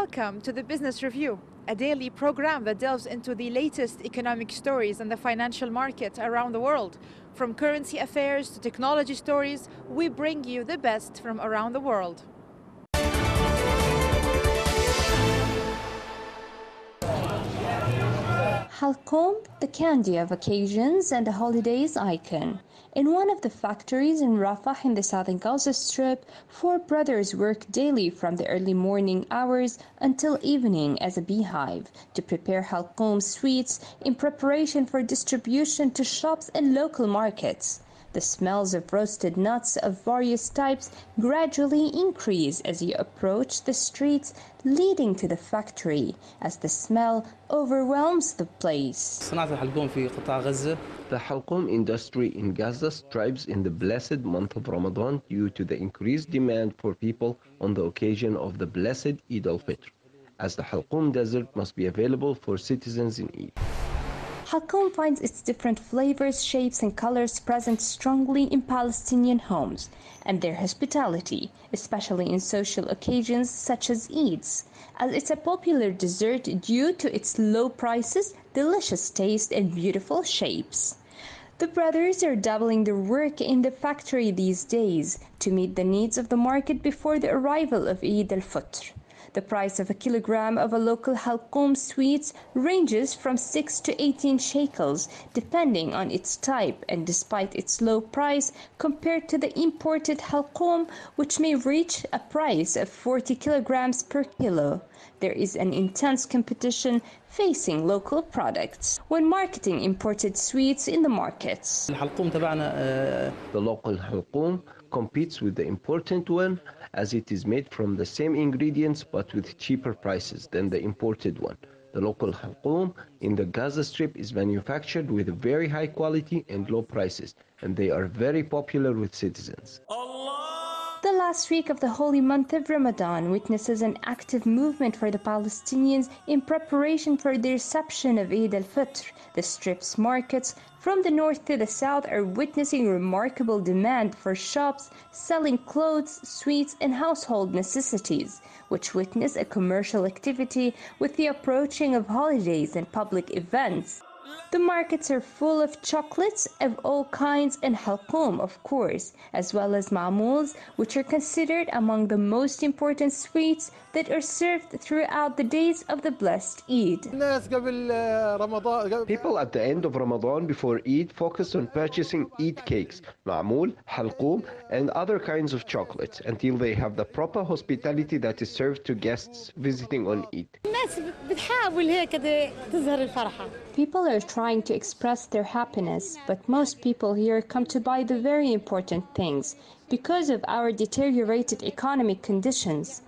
Welcome to the Business Review, a daily program that delves into the latest economic stories in the financial market around the world. From currency affairs to technology stories, we bring you the best from around the world. Halcombe, the candy of occasions and the holidays icon. In one of the factories in Rafah in the southern Gaza Strip, four brothers work daily from the early morning hours until evening as a beehive to prepare Halcombe sweets in preparation for distribution to shops and local markets. The smells of roasted nuts of various types gradually increase as you approach the streets leading to the factory, as the smell overwhelms the place. The Halcombe industry in Gaza thrives in the blessed month of Ramadan due to the increased demand for people on the occasion of the blessed Eid al-Fitr, as the Halcombe dessert must be available for citizens in Eid. Halcombe finds its different flavors, shapes and colors present strongly in Palestinian homes and their hospitality, especially in social occasions such as Eids, as it's a popular dessert due to its low prices, delicious taste and beautiful shapes. The brothers are doubling their work in the factory these days to meet the needs of the market before the arrival of Eid al-Fitr. The price of a kilogram of a local Halcombe sweets ranges from 6 to 18 shekels, depending on its type, and despite its low price compared to the imported Halcombe, which may reach a price of 40 kilograms per kilo, there is an intense competition facing local products when marketing imported sweets in the markets. The local Halcombe competes with the important one as it is made from the same ingredients but with cheaper prices than the imported one. The local Halcombe in the Gaza Strip is manufactured with very high quality and low prices, and they are very popular with citizens. The last week of the holy month of Ramadan witnesses an active movement for the Palestinians in preparation for the reception of Eid al-Fitr. The Strip's markets from the north to the south are witnessing remarkable demand for shops selling clothes, sweets and household necessities, which witness a commercial activity with the approaching of holidays and public events. The markets are full of chocolates of all kinds and Halcombe, of course, as well as ma'mouls, which are considered among the most important sweets that are served throughout the days of the blessed Eid. People at the end of Ramadan before Eid focus on purchasing Eid cakes, ma'moul, Halcombe, and other kinds of chocolates until they have the proper hospitality that is served to guests visiting on Eid. People are trying to express their happiness, but most people here come to buy the very important things because of our deteriorated economic conditions.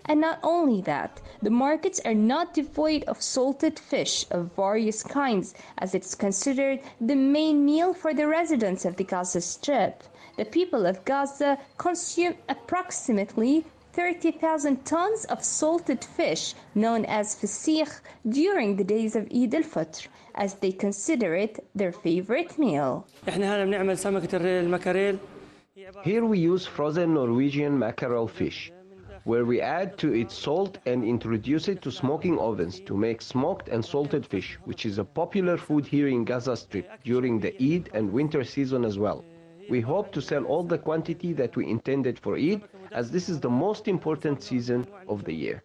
And not only that, the markets are not devoid of salted fish of various kinds, as it's considered the main meal for the residents of the Gaza Strip. The people of Gaza consume approximately 30,000 tons of salted fish, known as fasikh, during the days of Eid al-Fitr, as they consider it their favorite meal. Here we use frozen Norwegian mackerel fish, where we add to it salt and introduce it to smoking ovens to make smoked and salted fish, which is a popular food here in Gaza Strip during the Eid and winter season as well. We hope to sell all the quantity that we intended for Eid, as this is the most important season of the year.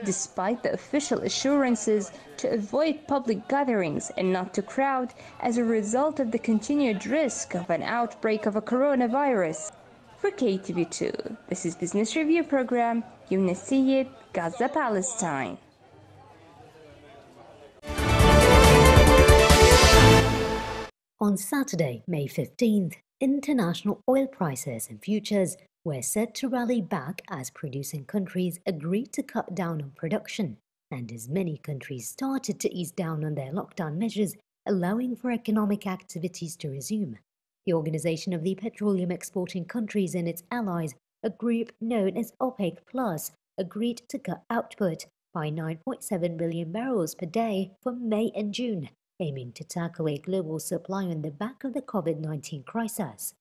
Despite the official assurances to avoid public gatherings and not to crowd as a result of the continued risk of an outbreak of a coronavirus. For KTV2, this is Business Review Program, Yumna Syed, Gaza, Palestine. On Saturday, May 15th, international oil prices and futures were set to rally back as producing countries agreed to cut down on production, and as many countries started to ease down on their lockdown measures, allowing for economic activities to resume. The Organization of the Petroleum Exporting Countries and its allies, a group known as OPEC+, agreed to cut output by 9.7 million barrels per day for May and June, aiming to tackle a global supply on the back of the COVID-19 crisis.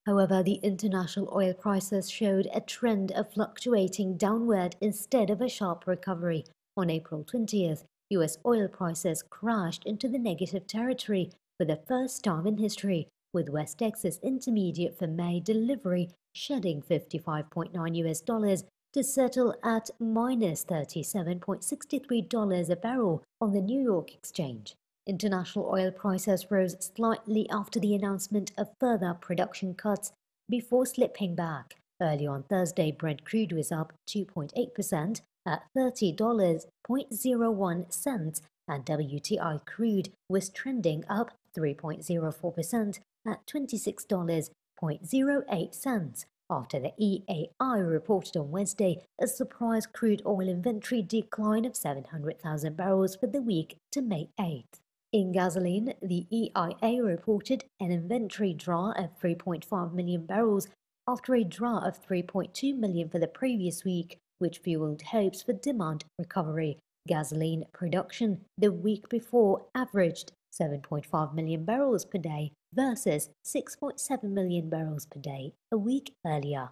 However, the international oil prices showed a trend of fluctuating downward instead of a sharp recovery. On April 20th, US oil prices crashed into the negative territory for the first time in history, with West Texas Intermediate for May delivery shedding $55.9 to settle at minus $37.63 a barrel on the New York Exchange. International oil prices rose slightly after the announcement of further production cuts before slipping back. Early on Thursday, Brent crude was up 2.8% at $30.01, and WTI crude was trending up 3.04% at $26.08. After the EAI reported on Wednesday a surprise crude oil inventory decline of 700,000 barrels for the week to May 8th. In gasoline, the EIA reported an inventory draw of 3.5 million barrels after a draw of 3.2 million for the previous week, which fueled hopes for demand recovery. Gasoline production the week before averaged 7.5 million barrels per day versus 6.7 million barrels per day a week earlier.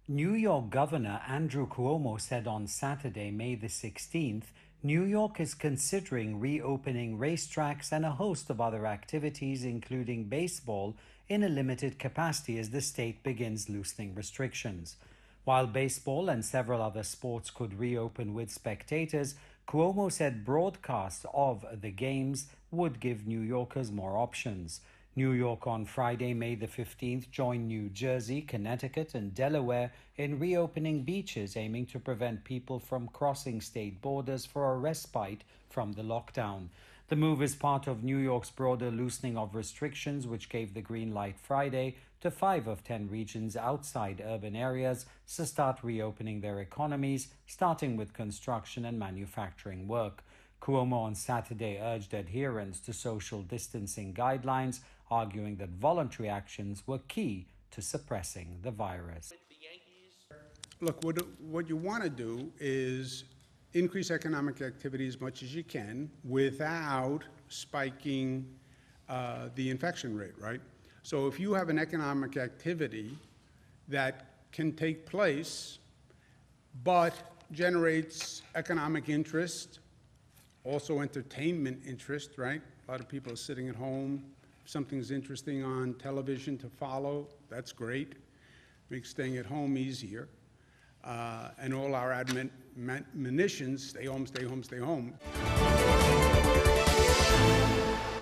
New York Governor Andrew Cuomo said on Saturday, May the 16th, New York is considering reopening racetracks and a host of other activities, including baseball, in a limited capacity as the state begins loosening restrictions. While baseball and several other sports could reopen with spectators, Cuomo said broadcasts of the games would give New Yorkers more options. New York on Friday, May the 15th, joined New Jersey, Connecticut, and Delaware in reopening beaches, aiming to prevent people from crossing state borders for a respite from the lockdown. The move is part of New York's broader loosening of restrictions, which gave the green light Friday to 5 of 10 regions outside urban areas to start reopening their economies, starting with construction and manufacturing work. Cuomo on Saturday urged adherence to social distancing guidelines, arguing that voluntary actions were key to suppressing the virus. Look, what you want to do is increase economic activity as much as you can without spiking the infection rate, right? So if you have an economic activity that can take place but generates economic interest, also entertainment interest, right? A lot of people are sitting at home. Something's interesting on television to follow, that's great. Makes staying at home easier. And all our admonitions, stay home, stay home, stay home.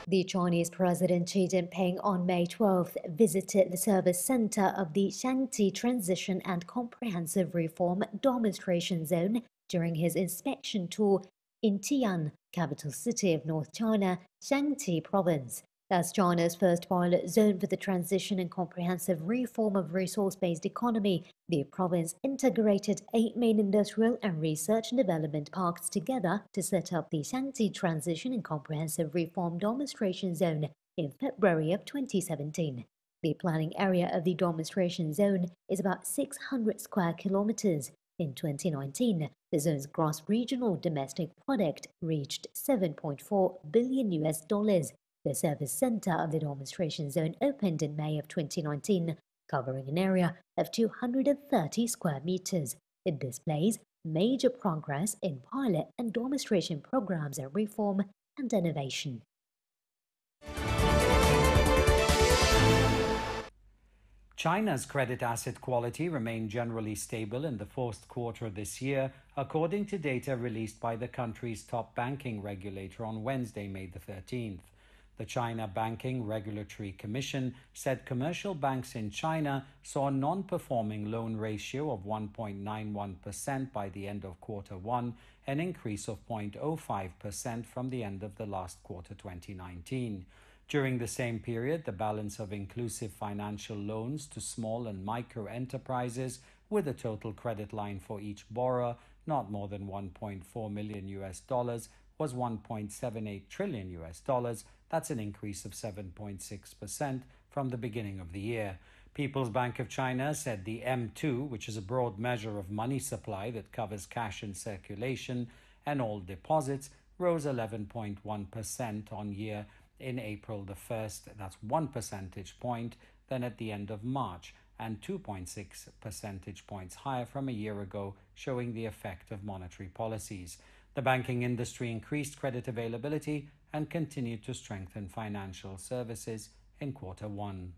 The Chinese President Xi Jinping on May 12th visited the service center of the Shanxi Transition and Comprehensive Reform Demonstration Zone during his inspection tour in Tian, capital city of North China, Shanxi Province. That's China's first pilot zone for the transition and comprehensive reform of resource-based economy. The province integrated 8 main industrial and research and development parks together to set up the Shanxi Transition and Comprehensive Reform Demonstration Zone in February of 2017. The planning area of the demonstration zone is about 600 square kilometers. In 2019, the zone's gross regional domestic product reached $7.4 billion. The service center of the demonstration zone opened in May of 2019, covering an area of 230 square meters. It displays major progress in pilot and demonstration programs of reform and innovation. China's credit asset quality remained generally stable in the first quarter of this year, according to data released by the country's top banking regulator on Wednesday, May the 13th. The China Banking Regulatory Commission said commercial banks in China saw a non-performing loan ratio of 1.91% by the end of quarter one, an increase of 0.05% from the end of the last quarter 2019. During the same period, the balance of inclusive financial loans to small and micro enterprises with a total credit line for each borrower not more than $1.4 million was $1.78 trillion. That's an increase of 7.6% from the beginning of the year. People's Bank of China said the M2, which is a broad measure of money supply that covers cash in circulation and all deposits, rose 11.1% on year in April the 1st. That's 1 percentage point than at the end of March, and 2.6 percentage points higher from a year ago, showing the effect of monetary policies. The banking industry increased credit availability and continued to strengthen financial services in Q1.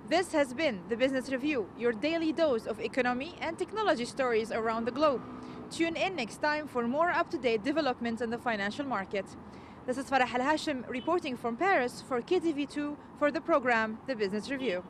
This has been the Business Review, your daily dose of economy and technology stories around the globe. Tune in next time for more up-to-date developments in the financial market. This is Farah Al Hashim reporting from Paris for KTV2 for the program The Business Review.